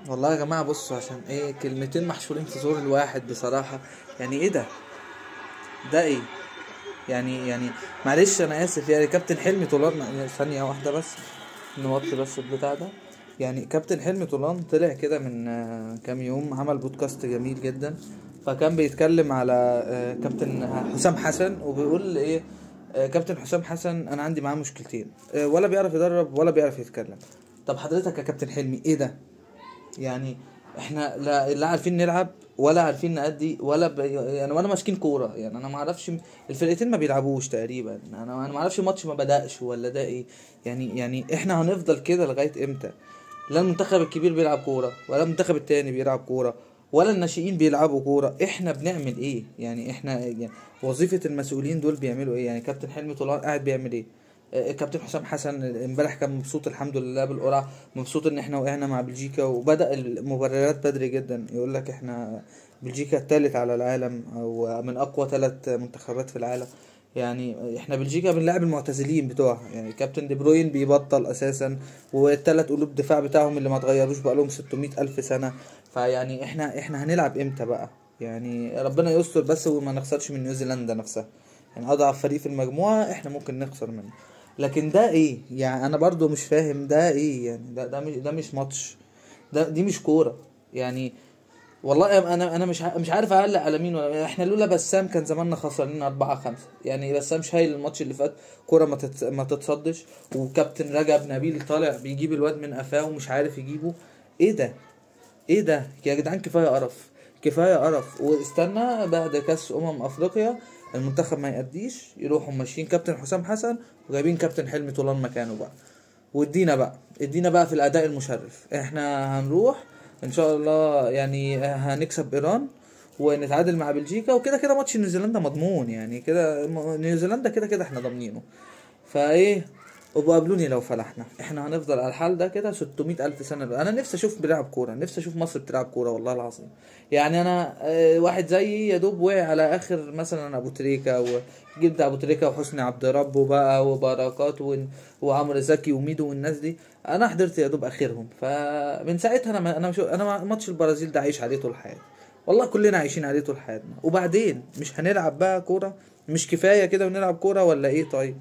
والله يا جماعة بصوا، عشان ايه كلمتين محشورين في زور الواحد بصراحة. يعني ايه ده؟ ده ايه؟ يعني معلش انا اسف، يعني كابتن حلمي طولان، ثانية واحدة بس نوطي بس البتاع ده. يعني كابتن حلمي طولان طلع كده من كام يوم، عمل بودكاست جميل جدا. فكان بيتكلم على كابتن حسام حسن، وبيقول ايه؟ كابتن حسام حسن انا عندي معاه مشكلتين، ولا بيعرف يدرب ولا بيعرف يتكلم. طب حضرتك يا كابتن حلمي ايه ده؟ يعني احنا لا عارفين نلعب ولا عارفين نأدي يعني ولا ماسكين كوره. يعني انا ما اعرفش الفرقتين ما بيلعبوش تقريبا. انا ما اعرفش الماتش ما بدأش ولا ده ايه. يعني احنا هنفضل كده لغايه امتى؟ لا المنتخب الكبير بيلعب كوره ولا المنتخب التاني بيلعب كوره ولا الناشئين بيلعبوا كوره. احنا بنعمل ايه؟ يعني احنا يعني وظيفه المسؤولين دول بيعملوا ايه؟ يعني كابتن حلمي طولان قاعد بيعمل ايه؟ كابتن حسام حسن امبارح كان مبسوط الحمد لله بالقرعه، مبسوط ان احنا وقعنا مع بلجيكا، وبدأ المبررات بدري جدا. يقول لك احنا بلجيكا الثالث على العالم او من اقوى 3 منتخبات في العالم. يعني احنا بلجيكا بنلعب المعتزلين بتوعها، يعني كابتن دي بروين بيبطل اساسا، والثلاث قلوب دفاع بتاعهم اللي ما اتغيروش بقالهم 600 الف سنة. فيعني احنا هنلعب امتى بقى؟ يعني ربنا يستر بس وما نخسرش من نيوزيلندا نفسها. يعني اضعف فريق في المجموعة احنا ممكن نخسر منه. لكن ده ايه؟ يعني انا برضو مش فاهم ده ايه. يعني ده مش ماتش، دي مش كورة يعني. والله انا مش عارف اعلق على مين ولا احنا. لولا بسام كان زماننا خسرانين 4-5. يعني بسام شايل الماتش اللي فات، كرة ما تتصدش، وكابتن رجب نبيل طالع بيجيب الواد من قفاه ومش عارف يجيبه. ايه ده؟ ايه ده يا جدعان؟ كفايه قرف، كفايه قرف. واستنى بعد كاس افريقيا المنتخب ما يأديش، يروحوا ماشيين كابتن حسام حسن وجايبين كابتن حلمي طولان مكانه بقى. ادينا بقى في الاداء المشرف. احنا هنروح ان شاء الله، يعني هنكسب ايران ونتعادل مع بلجيكا، وكده كده ماتش نيوزيلندا مضمون. يعني كده نيوزيلندا كده كده احنا ضامنينه. فايه؟ ابقوا قابلوني لو فلحنا. احنا هنفضل على الحال ده كده 600 الف سنه بقى. انا نفسي اشوف بلعب كوره، نفسي اشوف مصر بتلعب كوره والله العظيم. يعني انا واحد زيي يا دوب وقع على اخر مثلا ابو تريكه، وجبت ابو تريكه وحسني عبد ربه بقى وبركات وعمرو زكي وميدو والناس دي. انا حضرت يا دوب اخرهم. فمن ساعتها انا ماتش البرازيل ده عايش عليه طول حياتي. والله كلنا عايشين عليه طول حياتنا. وبعدين مش هنلعب بقى كوره؟ مش كفايه كده ونلعب كوره ولا ايه؟ طيب